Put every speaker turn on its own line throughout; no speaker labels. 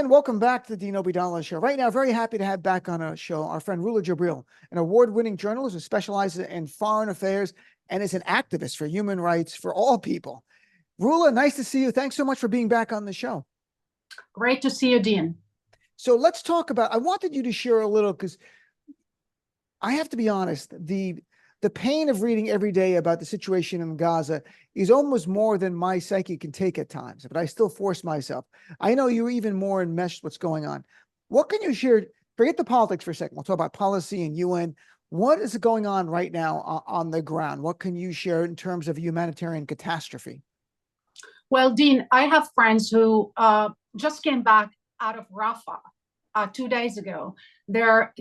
And welcome back to the Dean Obeidallah Show. Right now, very happy to have back on our show our friend Rula Jebreal, an award-winning journalist who specializes in foreign affairs and is an activist for human rights for all people. Rula, nice to see you. Thanks so much for being back on the show.
Great to see you, Dean.
So let's talk about, I wanted you to share a little, because I have to be honest, the pain of reading every day about the situation in Gaza is almost more than my psyche can take at times, but I still force myself. I know you're even more enmeshed what's going on. What can you share? Forget the politics for a second. We'll talk about policy and UN. What is going on right now on the ground? What can you share in terms of humanitarian catastrophe?
Well, Dean, I have friends who just came back out of Rafah 2 days ago. They're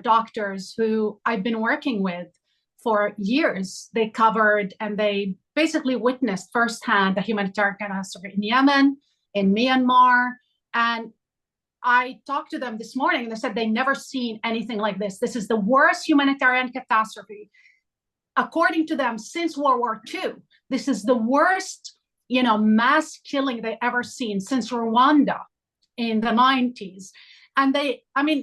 doctors who I've been working with for years. They covered and they basically witnessed firsthand the humanitarian catastrophe in Yemen, in Myanmar. And I talked to them this morning and they said they never seen anything like this. This is the worst humanitarian catastrophe, according to them, since World War II. This is the worst, mass killing they ever seen since Rwanda in the 90s. And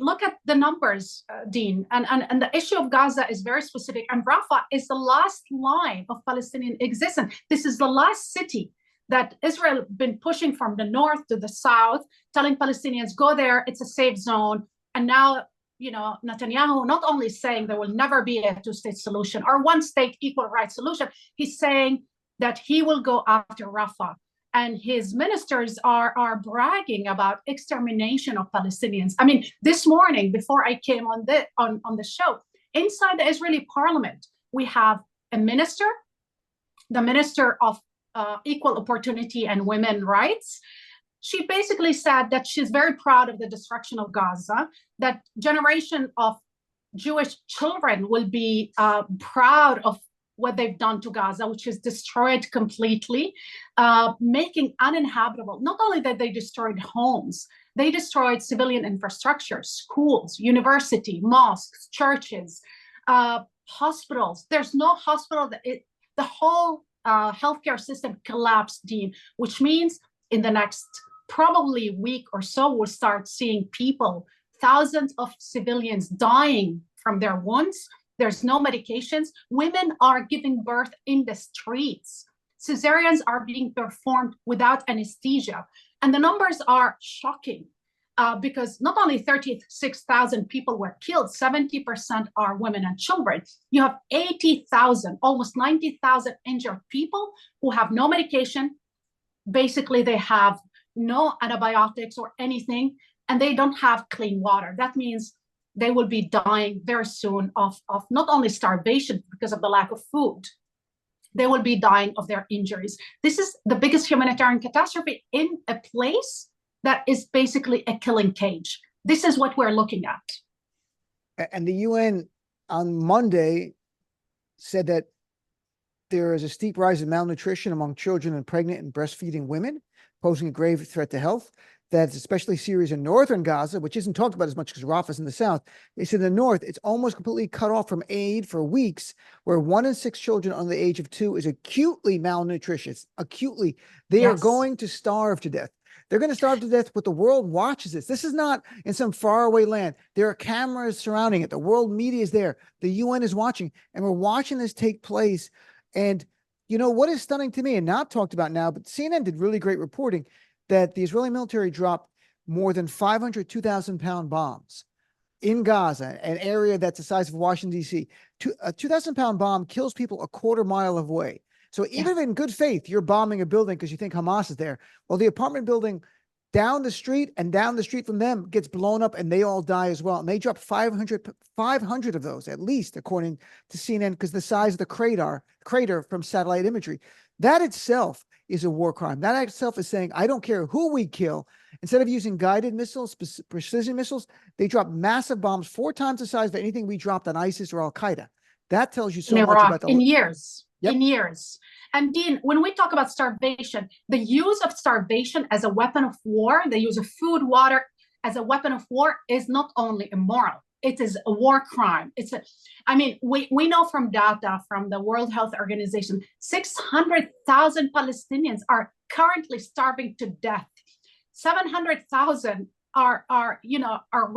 look at the numbers, Dean, and the issue of Gaza is very specific. And Rafah is the last line of Palestinian existence. This is the last city that Israel been pushing from the north to the south, telling Palestinians, go there, it's a safe zone. And now, Netanyahu not only saying there will never be a two-state solution or one state equal rights solution, he's saying that he will go after Rafah. And his ministers are bragging about extermination of Palestinians. I mean, this morning, before I came on the show, inside the Israeli parliament, we have a minister, the minister of equal opportunity and women rights. She basically said that she's very proud of the destruction of Gaza, that generation of Jewish children will be proud of what they've done to Gaza, which is destroyed completely, making uninhabitable. Not only that they destroyed homes, they destroyed civilian infrastructure, schools, university, mosques, churches, hospitals. There's no hospital. The whole healthcare system collapsed, Dean, which means in the next probably week or so, we'll start seeing people, thousands of civilians dying from their wounds. There's no medications. Women are giving birth in the streets. Cesareans are being performed without anesthesia. And the numbers are shocking because not only 36,000 people were killed, 70% are women and children. You have 80,000, almost 90,000 injured people who have no medication. Basically, they have no antibiotics or anything, and they don't have clean water. That means they will be dying very soon of not only starvation because of the lack of food, they will be dying of their injuries. This is the biggest humanitarian catastrophe in a place that is basically a killing cage. This is what we're looking at.
And the UN on Monday said that there is a steep rise in malnutrition among children and pregnant and breastfeeding women, posing a grave threat to health. That's especially serious in northern Gaza, which isn't talked about as much because Rafah's in the south. They said in the north, it's almost completely cut off from aid for weeks, where 1 in 6 children under the age of 2 is acutely malnutritious. Acutely. They are going to starve to death. They're going to starve to death, but the world watches this. This is not in some faraway land. There are cameras surrounding it. The world media is there. The UN is watching, and we're watching this take place. And what is stunning to me, and not talked about now, but CNN did really great reporting, that the Israeli military dropped more than 500 2,000-pound bombs in Gaza, an area that's the size of Washington, D.C. A 2,000-pound bomb kills people a quarter mile away. So even in good faith, you're bombing a building because you think Hamas is there. Well, the apartment building down the street and down the street from them gets blown up and they all die as well. And they dropped 500 of those, at least, according to CNN, because the size of the crater from satellite imagery. That itself is a war crime. That itself is saying, I don't care who we kill. Instead of using guided missiles, precision missiles, they drop massive bombs 4 times the size of anything we dropped on ISIS or Al-Qaeda. That tells you so much about the...
In years. And Dean, when we talk about starvation, the use of starvation as a weapon of war, the use of food, water as a weapon of war is not only immoral, it is a war crime. We know from data from the World Health Organization, 600,000 Palestinians are currently starving to death. 700,000 are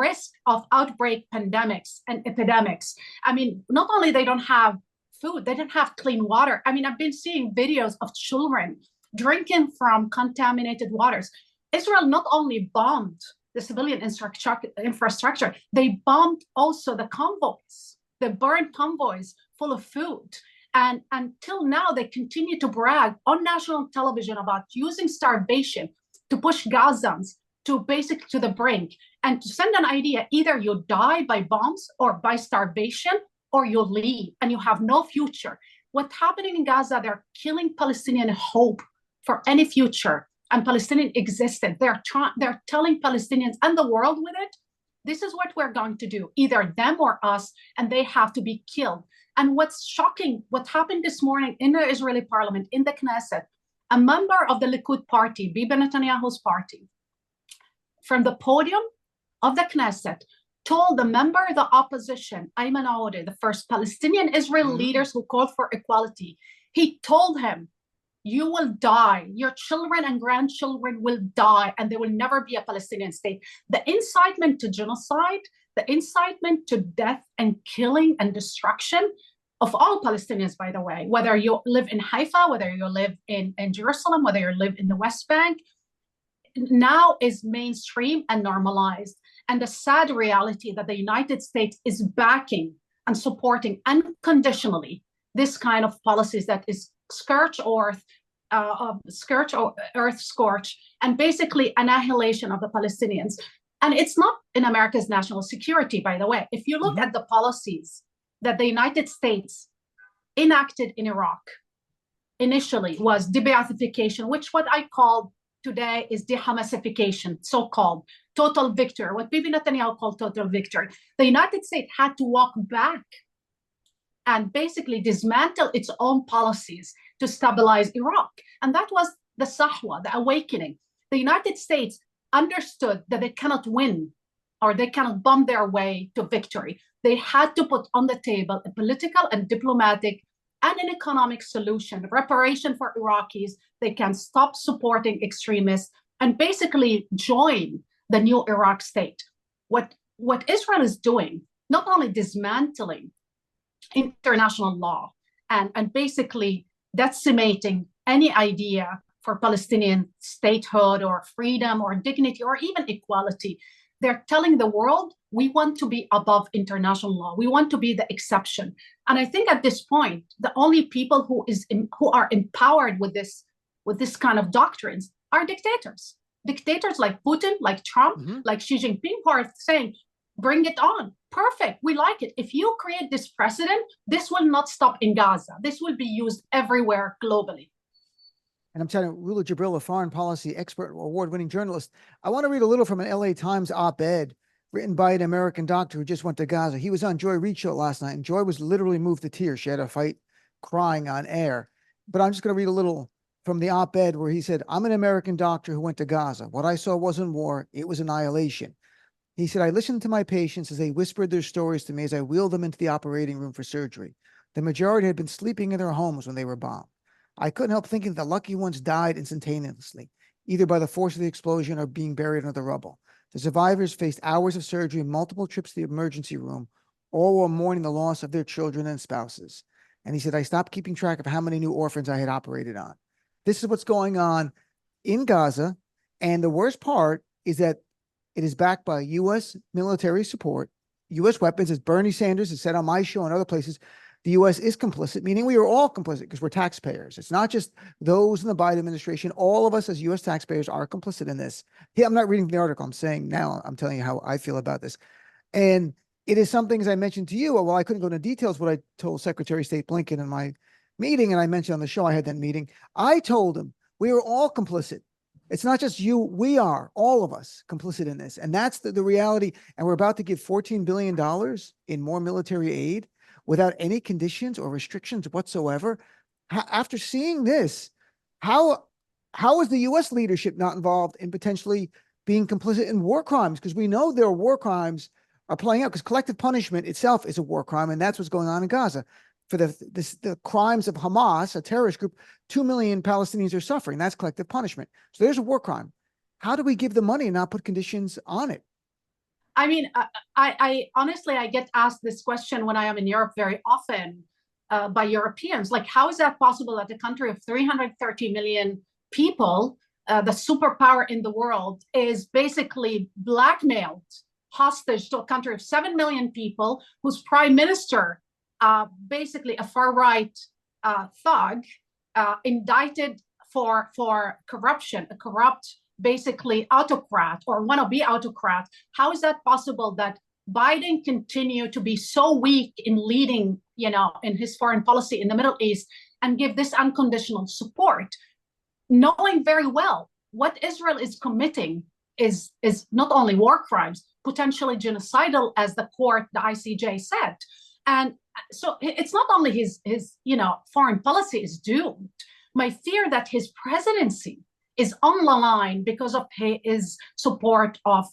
risk of outbreak pandemics and epidemics. I mean, not only they don't have food, they don't have clean water. I mean, I've been seeing videos of children drinking from contaminated waters. Israel not only bombed the civilian infrastructure, they bombed also the convoys. They burned convoys full of food. And until now, they continue to brag on national television about using starvation to push Gazans to the brink, and to send an idea: either you die by bombs or by starvation, or you leave and you have no future. What's happening in Gaza, they're killing Palestinian hope for any future and Palestinian existence. They're telling Palestinians and the world with it, this is what we're going to do, either them or us, and they have to be killed. And what's shocking, what happened this morning in the Israeli parliament, in the Knesset, a member of the Likud party, Bibi Netanyahu's party, from the podium of the Knesset, told the member of the opposition, Ayman Aoudeh, the first Palestinian Israeli leaders who called for equality, he told him, you will die, your children and grandchildren will die, and there will never be a Palestinian state. The incitement to genocide, the incitement to death and killing and destruction of all Palestinians, by the way, whether you live in Haifa, whether you live in Jerusalem, whether you live in the West Bank, now is mainstream and normalized. And the sad reality that the United States is backing and supporting unconditionally this kind of policies that is scorch earth scorch, and basically annihilation of the Palestinians. And it's not in America's national security, by the way. If you look at the policies that the United States enacted in Iraq, initially was debaathification, which what I call today is de-Hamasification, so-called total victory, what Bibi Netanyahu called total victory. The United States had to walk back and basically dismantle its own policies to stabilize Iraq. And that was the Sahwa, the awakening. The United States understood that they cannot win or they cannot bomb their way to victory. They had to put on the table a political and diplomatic and an economic solution, reparation for Iraqis. They can stop supporting extremists and basically join the new Iraq state. What Israel is doing, not only dismantling international law and basically decimating any idea for Palestinian statehood or freedom or dignity or even equality, they're telling the world, we want to be above international law. We want to be the exception. And I think at this point, the only people who are empowered with this kind of doctrines are dictators. Dictators like Putin, like Trump, like Xi Jinping, who are saying, bring it on. Perfect. We like it. If you create this precedent, this will not stop in Gaza. This will be used everywhere globally.
And I'm telling you, Rula Jebreal, a foreign policy expert, award-winning journalist. I want to read a little from an LA Times op-ed written by an American doctor who just went to Gaza. He was on Joy Reid's show last night, and Joy was literally moved to tears. She had a fight crying on air. But I'm just going to read a little from the op-ed where he said, I'm an American doctor who went to Gaza. What I saw wasn't war, it was annihilation. He said, I listened to my patients as they whispered their stories to me as I wheeled them into the operating room for surgery. The majority had been sleeping in their homes when they were bombed. I couldn't help thinking the lucky ones died instantaneously, either by the force of the explosion or being buried under the rubble. The survivors faced hours of surgery and multiple trips to the emergency room, all while mourning the loss of their children and spouses. And he said, I stopped keeping track of how many new orphans I had operated on. This is what's going on in Gaza. And the worst part is that it is backed by U.S. military support, U.S. weapons, as Bernie Sanders has said on my show and other places. The U.S. is complicit, meaning we are all complicit because we're taxpayers. It's not just those in the Biden administration. All of us as U.S. taxpayers are complicit in this. Yeah, I'm not reading the article. I'm saying now, I'm telling you how I feel about this. And it is something, as I mentioned to you, well, I couldn't go into details, what I told Secretary of State Blinken in my meeting, and I mentioned on the show I had that meeting. I told him we are all complicit. It's not just you. We are, all of us, complicit in this. And that's the reality. And we're about to give $14 billion in more military aid without any conditions or restrictions whatsoever. After seeing this, how is the U.S. leadership not involved in potentially being complicit in war crimes? Because we know there are war crimes are playing out, because collective punishment itself is a war crime, and that's what's going on in Gaza. For the crimes of Hamas, a terrorist group, 2 million Palestinians are suffering. That's collective punishment. So there's a war crime. how do we give the money and not put conditions on it?
I mean, I honestly, I get asked this question when I am in Europe very often by Europeans. Like, how is that possible that a country of 330 million people, the superpower in the world, is basically blackmailed hostage to a country of 7 million people, whose prime minister, basically a far-right thug, indicted for corruption, a corrupt, basically autocrat or wannabe autocrat. How is that possible that Biden continue to be so weak in leading, in his foreign policy in the Middle East, and give this unconditional support, knowing very well what Israel is committing is not only war crimes, potentially genocidal, as the court, the ICJ, said. And so it's not only his foreign policy is doomed. My fear that his presidency is on the line because of his support of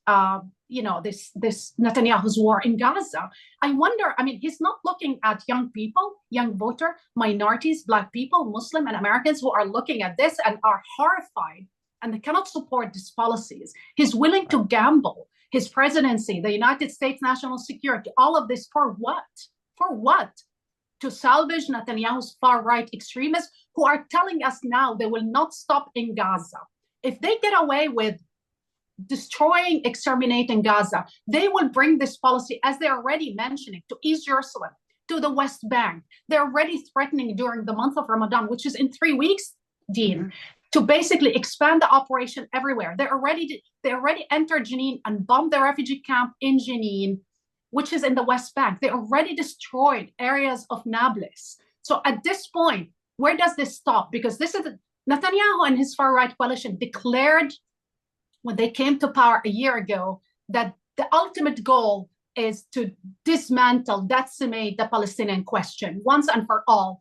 this Netanyahu's war in Gaza. I wonder, he's not looking at young people, young voter, minorities, Black people, Muslim and Americans who are looking at this and are horrified, and they cannot support these policies. He's willing to gamble his presidency, the United States national security, all of this for what? For what? To salvage Netanyahu's far-right extremists who are telling us now they will not stop in Gaza. If they get away with destroying, exterminating Gaza, they will bring this policy, as they're already mentioning, to East Jerusalem, to the West Bank. They're already threatening during the month of Ramadan, which is in 3 weeks, Dean, to basically expand the operation everywhere. They already entered Jenin and bombed the refugee camp in Jenin, which is in the West Bank. They already destroyed areas of Nablus. So at this point, where does this stop? Because this is Netanyahu and his far-right coalition declared when they came to power a year ago that the ultimate goal is to dismantle, decimate the Palestinian question once and for all.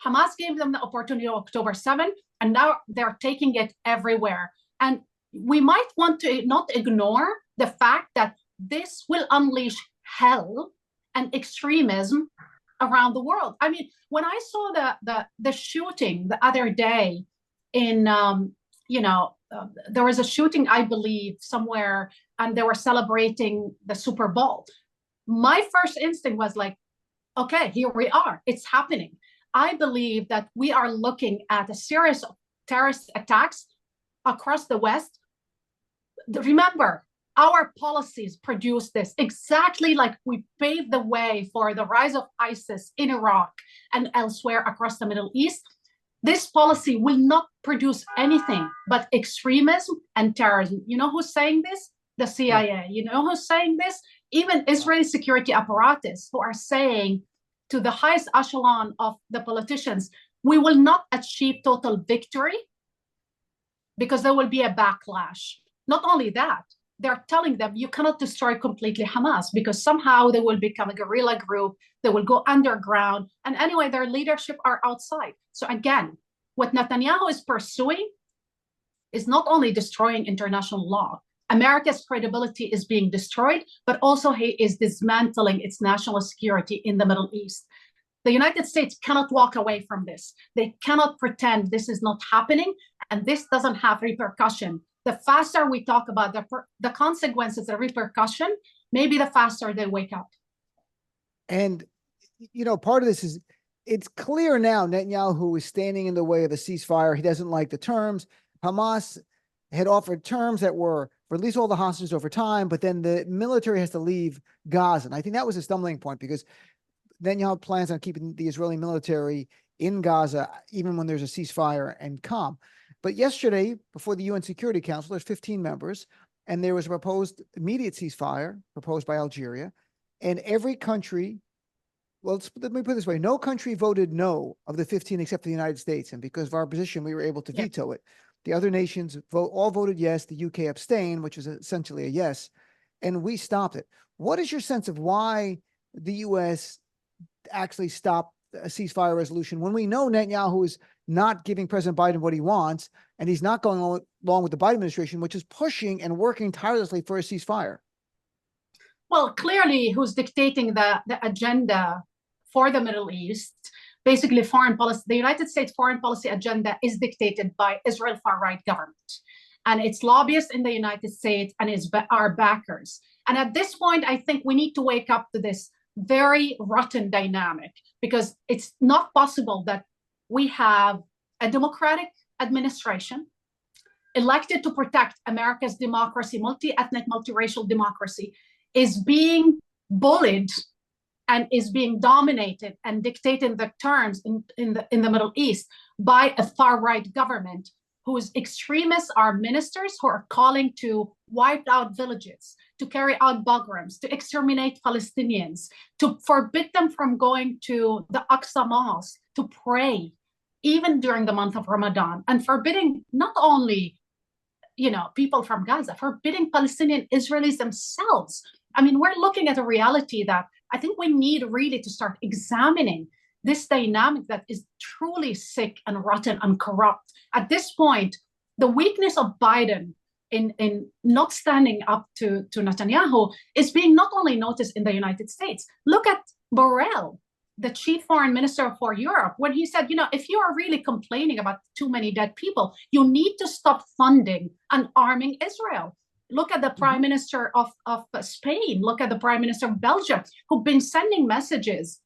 Hamas gave them the opportunity on October 7th, and now they're taking it everywhere. And we might want to not ignore the fact that this will unleash hell and extremism around the world. When I saw the shooting the other day in, there was a shooting, I believe, somewhere, and they were celebrating the Super Bowl. My first instinct was like, okay, here we are. It's happening. I believe that we are looking at a series of terrorist attacks across the West. Remember, our policies produce this, exactly like we paved the way for the rise of ISIS in Iraq and elsewhere across the Middle East. This policy will not produce anything but extremism and terrorism. You know who's saying this? The CIA. You know who's saying this? Even Israeli security apparatus, who are saying to the highest echelon of the politicians, we will not achieve total victory because there will be a backlash. Not only that, they're telling them you cannot destroy completely Hamas because somehow they will become a guerrilla group, they will go underground, and anyway, their leadership are outside. So again, what Netanyahu is pursuing is not only destroying international law, America's credibility is being destroyed, but also he is dismantling its national security in the Middle East. The United States cannot walk away from this. They cannot pretend this is not happening, and this doesn't have repercussion. The faster we talk about the consequences, the repercussion, maybe the faster they wake up.
And, part of this is, it's clear now Netanyahu is standing in the way of the ceasefire. He doesn't like the terms. Hamas had offered terms that were release all the hostages over time, but then the military has to leave Gaza. And I think that was a stumbling point because Netanyahu plans on keeping the Israeli military in Gaza, even when there's a ceasefire and calm. But yesterday, before the UN Security Council, there's 15 members, and there was a proposed immediate ceasefire proposed by Algeria. And every country, let me put it this way, no country voted no of the 15 except for the United States. And because of our position, we were able to veto it. The other nations all voted yes. The UK abstained, which is essentially a yes. And we stopped it. What is your sense of why the U.S. actually stopped a ceasefire resolution when we know Netanyahu is not giving President Biden what he wants, and he's not going along with the Biden administration, which is pushing and working tirelessly for a ceasefire?
Well, clearly, who's dictating the agenda for the Middle East? Basically, foreign policy, the United States foreign policy agenda is dictated by Israel far-right government. and its lobbyists in the United States and our backers. And at this point, I think we need to wake up to this very rotten dynamic, because it's not possible that we have a democratic administration elected to protect America's democracy, multi-ethnic, multiracial democracy, is being bullied and is being dominated and dictated the terms in the Middle East by a far-right government whose extremists are ministers who are calling to wipe out villages, to carry out pogroms, to exterminate Palestinians, to forbid them from going to the Aqsa Mosque to pray, even during the month of Ramadan, and forbidding not only, people from Gaza, forbidding Palestinian Israelis themselves. I mean, we're looking at a reality that I think we need really to start examining this dynamic that is truly sick and rotten and corrupt. At this point, the weakness of Biden in not standing up to Netanyahu is being not only noticed in the United States. Look at Borrell, the chief foreign minister for Europe, when he said, if you are really complaining about too many dead people, you need to stop funding and arming Israel. Look at the prime minister of Spain. Look at the prime minister of Belgium, who've been sending messages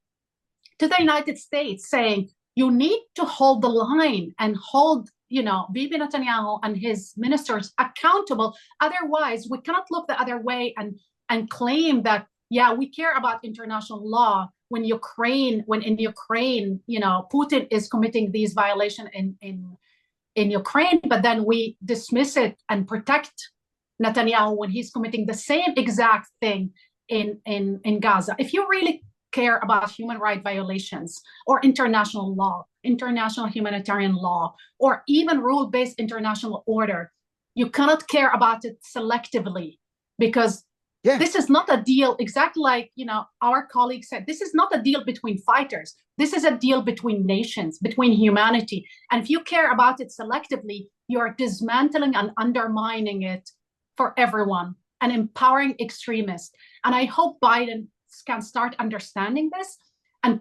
to the United States saying, you need to hold the line and hold, Bibi Netanyahu and his ministers accountable. Otherwise, we cannot look the other way and claim that, we care about international law when in Ukraine, Putin is committing these violations in Ukraine, but then we dismiss it and protect Netanyahu when he's committing the same exact thing in Gaza. If you really care about human rights violations or international law, international humanitarian law, or even rule-based international order, you cannot care about it selectively, because this is not a deal, exactly like our colleague said, this is not a deal between fighters. This is a deal between nations, between humanity. And if you care about it selectively, you're dismantling and undermining it for everyone and empowering extremists. And I hope Biden can start understanding this and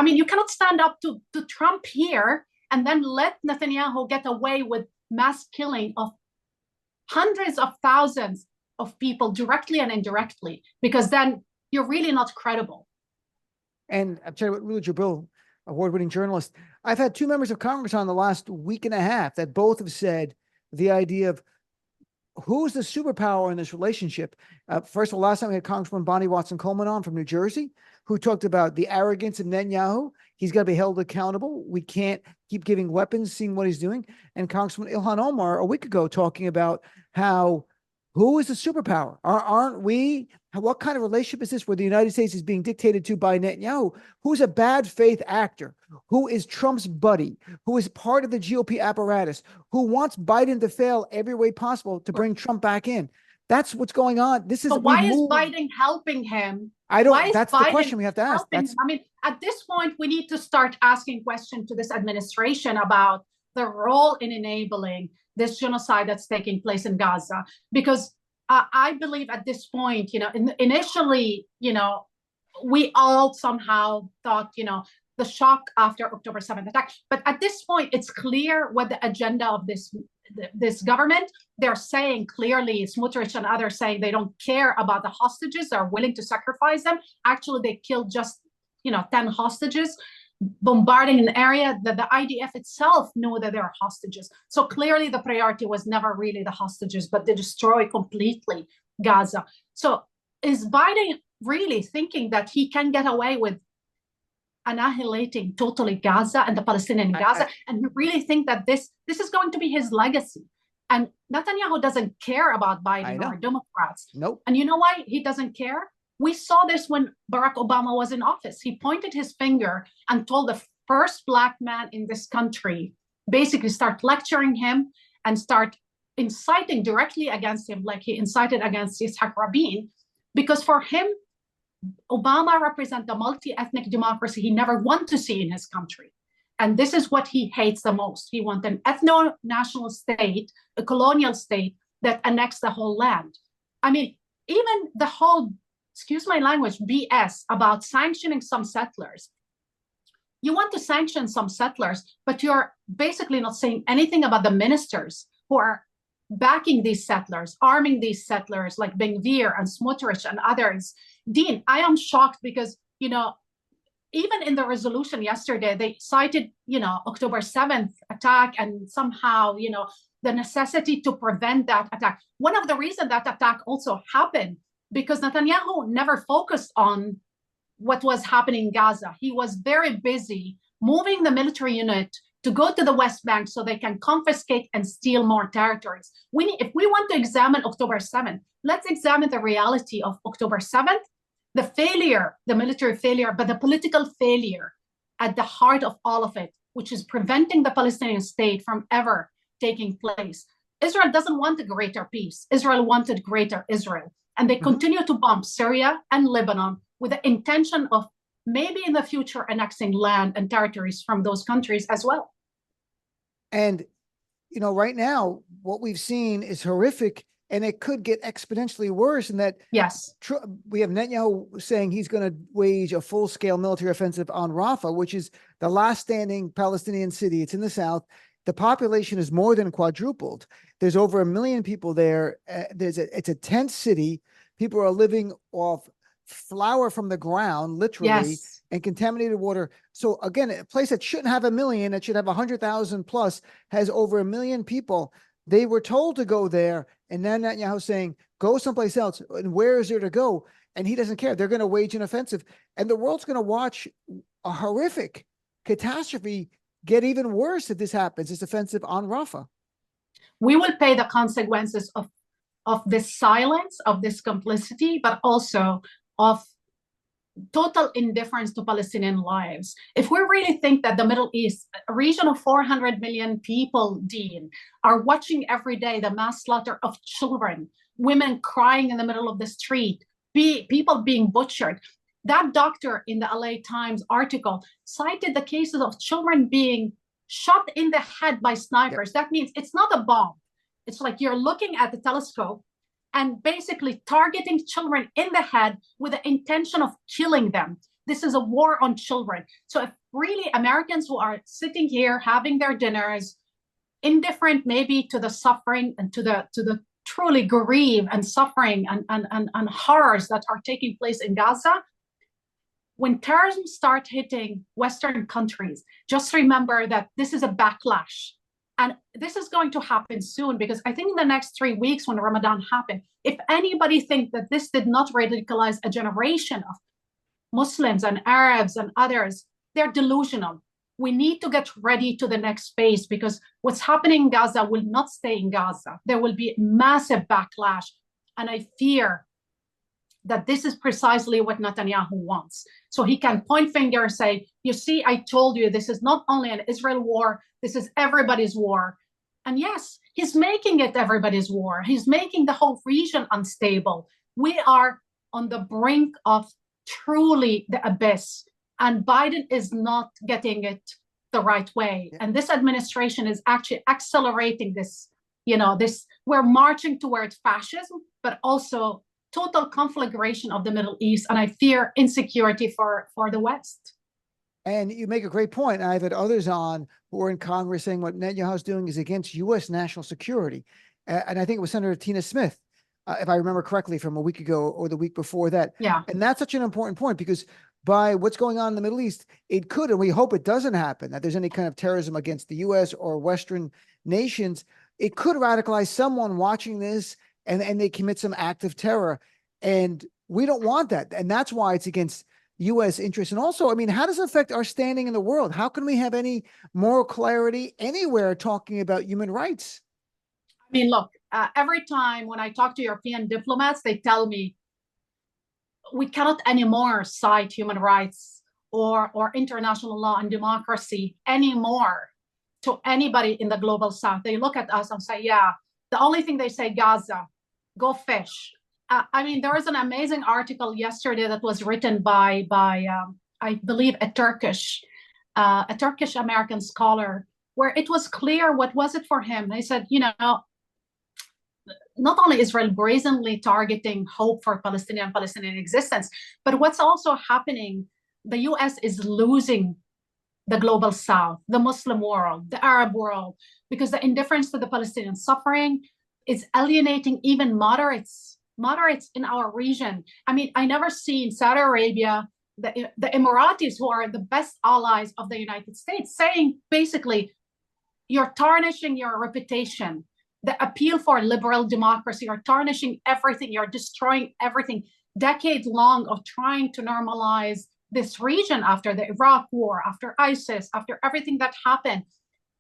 you cannot stand up to Trump here and then let Netanyahu get away with mass killing of hundreds of thousands of people directly and indirectly, because then you're really not credible.
And I'm telling you what, Rula Jebreal, award-winning journalist, I've had two members of Congress on the last week and a half that both have said the idea of who's the superpower in this relationship. First of all, last time we had Congresswoman Bonnie Watson-Coleman on from New Jersey, who talked about the arrogance of Netanyahu. He's got to be held accountable. We can't keep giving weapons, seeing what he's doing. And Congressman Ilhan Omar a week ago talking about who is the superpower? Aren't we? What kind of relationship is this where the United States is being dictated to by Netanyahu, who's a bad faith actor, who is Trump's buddy, who is part of the GOP apparatus, who wants Biden to fail every way possible to bring Trump back in? That's what's going on. This is
why is Biden helping him?
That's the question we have to ask.
At this point, we need to start asking questions to this administration about the role in enabling this genocide that's taking place in Gaza, because I believe at this point, initially, we all somehow thought, the shock after October 7th attack. But at this point, it's clear what the agenda of this government. They're saying clearly, Smotrich and others saying they don't care about the hostages, are willing to sacrifice them. Actually, they killed just 10 hostages, bombarding an area that the IDF itself knew that there are hostages. So clearly the priority was never really the hostages, but to destroy completely Gaza. So is Biden really thinking that he can get away with annihilating totally Gaza and the Palestinian Gaza? And you really think that this is going to be his legacy? And Netanyahu doesn't care about Biden or Democrats.
Nope.
And you know why he doesn't care? We saw this when Barack Obama was in office. He pointed his finger and told the first Black man in this country, basically start lecturing him and start inciting directly against him, like he incited against Yitzhak Rabin, because for him, Obama represents the multi-ethnic democracy he never wanted to see in his country. And this is what he hates the most. He wants an ethno-national state, a colonial state that annexes the whole land. I mean, even the whole, excuse my language, BS about sanctioning some settlers. You want to sanction some settlers, but you're basically not saying anything about the ministers who are backing these settlers, arming these settlers like Ben-Gvir and Smotrich and others. Dean, I am shocked because, even in the resolution yesterday, they cited, October 7th attack and somehow, the necessity to prevent that attack. One of the reasons that attack also happened because Netanyahu never focused on what was happening in Gaza. He was very busy moving the military unit to go to the West Bank so they can confiscate and steal more territories. If we want to examine October 7th, let's examine the reality of October 7th, the failure, the military failure, but the political failure at the heart of all of it, which is preventing the Palestinian state from ever taking place. Israel doesn't want a greater peace. Israel wanted greater Israel. And they continue to bomb Syria and Lebanon with the intention of maybe in the future annexing land and territories from those countries as well.
And, right now, what we've seen is horrific, and it could get exponentially worse in that
yes,
we have Netanyahu saying he's going to wage a full-scale military offensive on Rafah, which is the last standing Palestinian city. It's in the south. The population is more than quadrupled. There's over 1 million people there. It's a tent city. People are living off flour from the ground, literally,
yes,
and contaminated water. So again, a place that shouldn't have 1 million, that should have 100,000 plus, has over 1 million people. They were told to go there, and now Netanyahu saying, go someplace else. And where is there to go? And he doesn't care. They're going to wage an offensive. And the world's going to watch a horrific catastrophe get even worse if this happens, this offensive on Rafah.
We will pay the consequences of this silence, of this complicity, but also of total indifference to Palestinian lives. If we really think that the Middle East, a region of 400 million people, Dean, are watching every day the mass slaughter of children, women crying in the middle of the street, people being butchered. That doctor in the LA Times article cited the cases of children being shot in the head by snipers. That means it's not a bomb. It's like you're looking at the telescope and basically targeting children in the head with the intention of killing them. This is a war on children. So if really Americans who are sitting here having their dinners, indifferent maybe to the suffering and to the truly grief and suffering and horrors that are taking place in Gaza, when terrorism starts hitting Western countries, just remember that this is a backlash. And this is going to happen soon, because I think in the next 3 weeks when Ramadan happened, if anybody thinks that this did not radicalize a generation of Muslims and Arabs and others, they're delusional. We need to get ready to the next phase, because what's happening in Gaza will not stay in Gaza. There will be massive backlash. And I fear that this is precisely what Netanyahu wants. So he can point finger and say, you see, I told you, this is not only an Israel war, this is everybody's war. And yes, he's making it everybody's war. He's making the whole region unstable. We are on the brink of truly the abyss. And Biden is not getting it the right way. And this administration is actually accelerating this, we're marching towards fascism, but also total conflagration of the Middle East. And I fear insecurity for the West.
And you make a great point. I've had others on who are in Congress saying what Netanyahu's doing is against U.S. national security. And I think it was Senator Tina Smith, if I remember correctly, from a week ago or the week before that.
Yeah.
And that's such an important point, because by what's going on in the Middle East, it could, and we hope it doesn't happen, that there's any kind of terrorism against the U.S. or Western nations. It could radicalize someone watching this and they commit some act of terror. And we don't want that. And that's why it's against U.S. interests. And also, I mean, how does it affect our standing in the world? How can we have any moral clarity anywhere talking about human rights?
I mean, look, every time when I talk to European diplomats, they tell me we cannot anymore cite human rights or international law and democracy anymore to anybody in the global south. They look at us and say, yeah, the only thing they say, Gaza, go fish. I mean, there was an amazing article yesterday that was written by I believe, a Turkish American scholar, where it was clear what was it for him. They said, not only Israel brazenly targeting hope for Palestinian existence, but what's also happening, the U.S. is losing the global south, the Muslim world, the Arab world, because the indifference to the Palestinian suffering, is alienating even moderates in our region. I mean, I never seen Saudi Arabia, the Emiratis, who are the best allies of the United States, saying basically, you're tarnishing your reputation. The appeal for liberal democracy, you're tarnishing everything, you're destroying everything. Decades long of trying to normalize this region after the Iraq war, after ISIS, after everything that happened.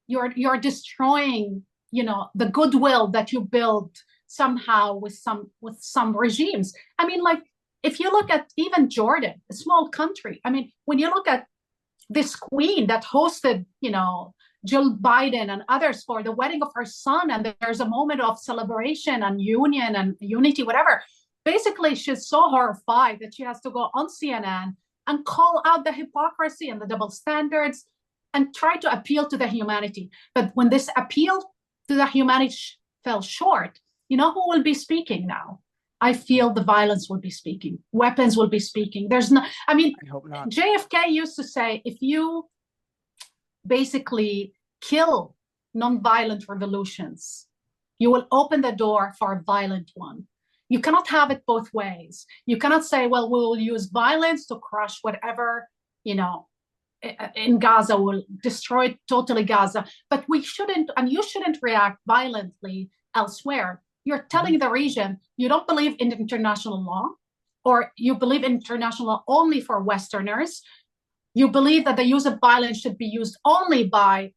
You're destroying, the goodwill that you built somehow with some regimes. I mean, like, if you look at even Jordan, a small country, I mean, when you look at this queen that hosted, Jill Biden and others for the wedding of her son, and there's a moment of celebration and union and unity, whatever. Basically, she's so horrified that she has to go on CNN and call out the hypocrisy and the double standards and try to appeal to the humanity. But when this appeal to the humanity fell short, you know who will be speaking now? I feel the violence will be speaking. Weapons will be speaking. I hope not. JFK used to say, if you basically kill nonviolent revolutions, you will open the door for a violent one. You cannot have it both ways. You cannot say, well, we will use violence to crush whatever, in Gaza, will destroy totally Gaza. But we shouldn't, and you shouldn't react violently elsewhere. You're telling the region you don't believe in international law, or you believe in international law only for Westerners. You believe that the use of violence should be used only by,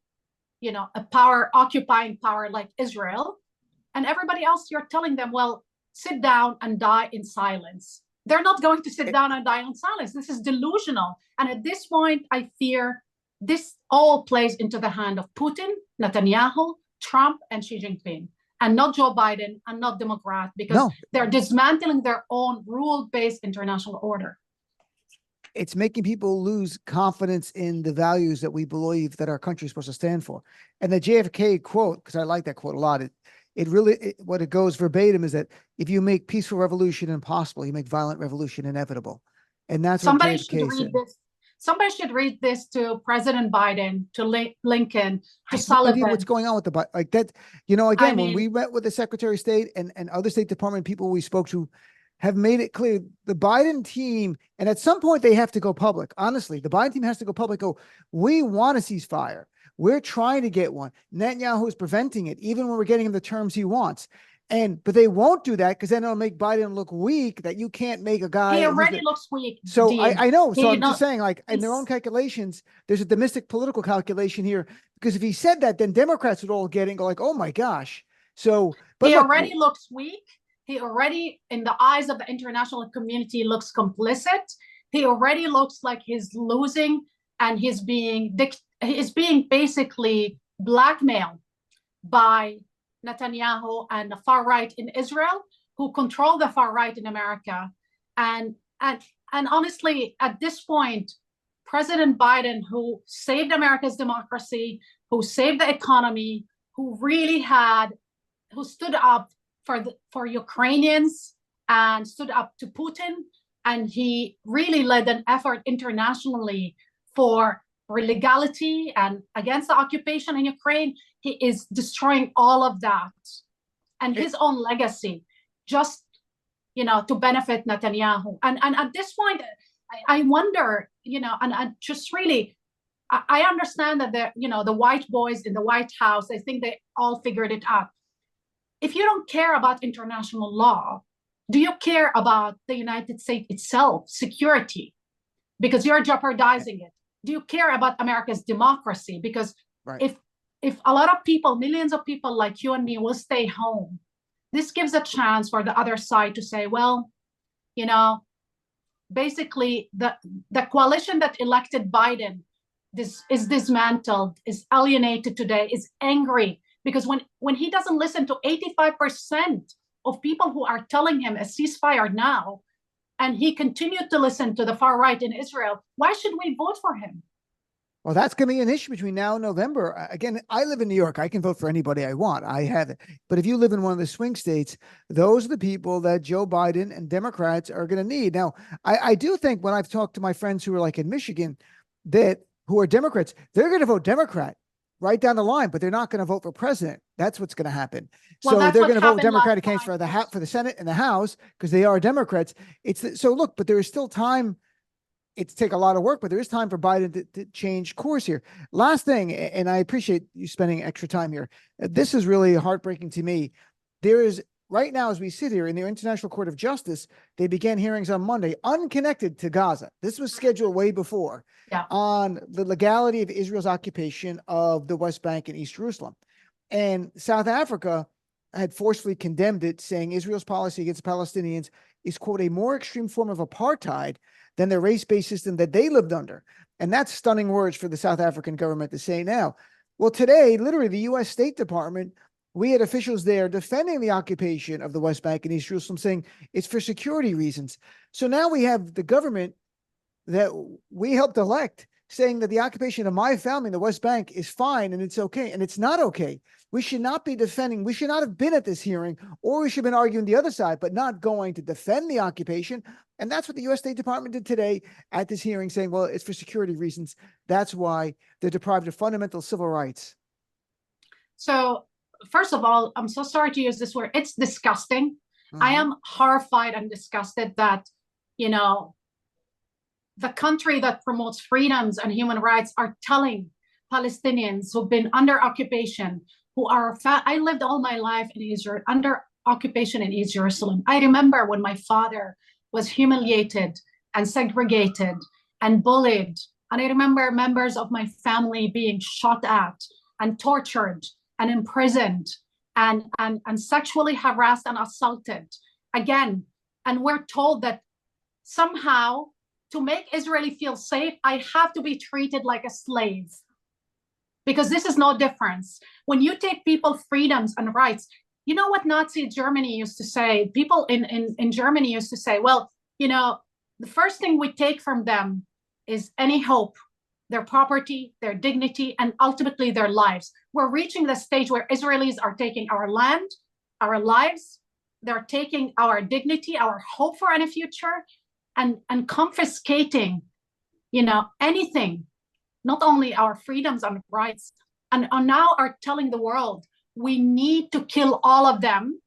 a occupying power like Israel. And everybody else, you're telling them, well, sit down and die in silence. They're not going to sit down and die in silence. This is delusional. And at this point, I fear this all plays into the hand of Putin, Netanyahu, Trump, and Xi Jinping, and not Joe Biden and not Democrat, because they're dismantling their own rule-based international order.
It's making people lose confidence in the values that we believe that our country is supposed to stand for. And the JFK quote, because I like that quote a lot, what it goes verbatim is that if you make peaceful revolution impossible, you make violent revolution inevitable. And that's what JFK said.
Somebody should read this to President Biden, to Lincoln, to Sullivan.
What's going on with like that? Again, when we met with the Secretary of State and other State Department people we spoke to, have made it clear the Biden team, and at some point they have to go public. Honestly, the Biden team has to go public. We want a ceasefire. We're trying to get one. Netanyahu is preventing it, even when we're getting him the terms he wants. But they won't do that because then it'll make Biden look weak, that you can't make a guy.
He already looks weak.
So I know. So I'm just saying, like, in their own calculations, there's a domestic political calculation here, because if he said that, then Democrats would all get it and go like, oh my gosh. So
he already looks weak. He already, in the eyes of the international community, looks complicit. He already looks like he's losing, and he's being basically blackmailed by Netanyahu and the far right in Israel, who control the far right in America. And honestly, at this point, President Biden, who saved America's democracy, who saved the economy, who stood up for Ukrainians and stood up to Putin, and he really led an effort internationally for legality and against the occupation in Ukraine. He is destroying all of that and his own legacy, just to benefit Netanyahu. And at this point, I wonder, and I just really, I understand that the white boys in the White House, I think they all figured it out. If you don't care about international law, do you care about the United States itself, security? Because you're jeopardizing it. Do you care about America's democracy? Because if a lot of people, millions of people like you and me, will stay home, this gives a chance for the other side to say, well, basically the coalition that elected Biden is dismantled, is alienated today, is angry. Because when he doesn't listen to 85% of people who are telling him a ceasefire now, and he continued to listen to the far right in Israel, why should we vote for him?
Well, that's going to be an issue between now and November. Again, I live in New York. I can vote for anybody I want. I have it. But if you live in one of the swing states, those are the people that Joe Biden and Democrats are going to need. Now, I do think when I've talked to my friends who are like in Michigan, who are Democrats, they're going to vote Democrat. right down the line, but they're not going to vote for president. That's what's going to happen.
Well,
So
that's
they're
what
going to vote
happened last
Democratic candidates
time.
for the Senate and the House because they are Democrats. So look, but there is still time. It's take a lot of work, but there is time for Biden to change course here. Last thing, and I appreciate you spending extra time here. This is really heartbreaking to me. There is right now, as we sit here in the International Court of Justice, they began hearings on Monday, unconnected to Gaza. This was scheduled way before, on the legality of Israel's occupation of the West Bank and East Jerusalem. And South Africa had forcefully condemned it, saying Israel's policy against Palestinians is, quote, a more extreme form of apartheid than the race-based system that they lived under. And that's stunning words for the South African government to say now. Well, today, literally, the U.S. State Department, we had officials there defending the occupation of the West Bank and East Jerusalem, saying it's for security reasons. So now we have the government that we helped elect saying that the occupation of my family in the West Bank is fine and it's okay. And it's not okay. We should not be defending. We should not have been at this hearing, or we should have been arguing the other side, but not going to defend the occupation. And that's what the U.S. State Department did today at this hearing, saying, well, it's for security reasons. That's why they're deprived of fundamental civil rights.
So, first of all, I'm so sorry to use this word. It's disgusting. I am horrified and disgusted that, the country that promotes freedoms and human rights are telling Palestinians who've been under occupation, I lived all my life in Israel, under occupation in East Jerusalem. I remember when my father was humiliated and segregated and bullied. And I remember members of my family being shot at and tortured and imprisoned and sexually harassed and assaulted again. And we're told that somehow, to make Israeli feel safe, I have to be treated like a slave. Because this is no difference. When you take people's freedoms and rights, you know what Nazi Germany used to say? People in Germany used to say, well, the first thing we take from them is any hope, their property, their dignity, and ultimately their lives. We're reaching the stage where Israelis are taking our land, our lives, they're taking our dignity, our hope for any future, and confiscating, anything, not only our freedoms and rights, and now are telling the world we need to kill all of them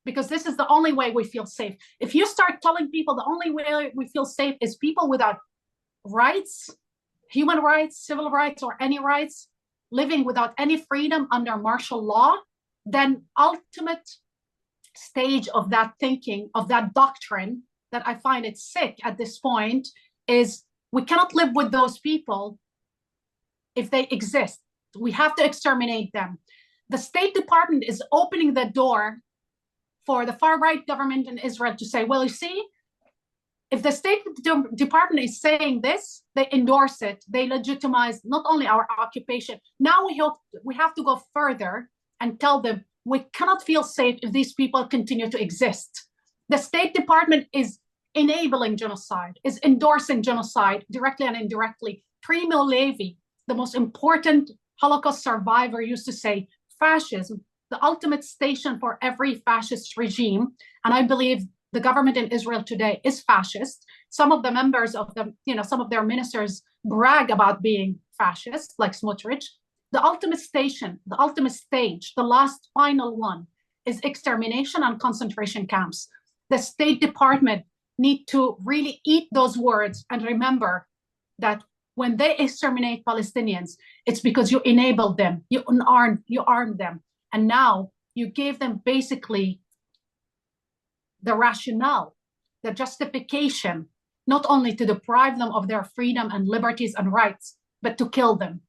because this is the only way we feel safe. If you start telling people the only way we feel safe is people without rights, human rights, civil rights, or any rights, living without any freedom under martial law, then ultimate stage of that thinking, of that doctrine, that I find it sick at this point, is we cannot live with those people if they exist. We have to exterminate them. The State Department is opening the door for the far-right government in Israel to say, well, you see, if the State Department is saying this, they endorse it, they legitimize not only our occupation. Now we have to go further and tell them we cannot feel safe if these people continue to exist. The State Department is enabling genocide, is endorsing genocide directly and indirectly. Primo Levi, the most important Holocaust survivor, used to say, fascism, the ultimate station for every fascist regime. And I believe the government in Israel today is fascist. Some of the members of them, some of their ministers brag about being fascist, like Smotrich. The ultimate station, the ultimate stage, the last final one is extermination and concentration camps. The State Department need to really eat those words and remember that when they exterminate Palestinians, it's because you enabled them, you armed them, and now you gave them basically the rationale, the justification, not only to deprive them of their freedom and liberties and rights, but to kill them.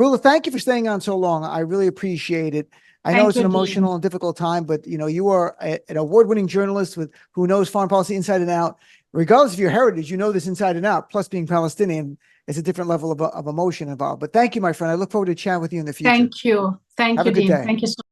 Rula, thank you for staying on so long. I really appreciate it. I know it's an emotional and difficult time, but you are an award-winning journalist who knows foreign policy inside and out. Regardless of your heritage, you know this inside and out. Plus, being Palestinian, it's a different level of emotion involved. But thank you, my friend. I look forward to chatting with you in the future.
Thank you. Thank you, Dean. Thank you so much.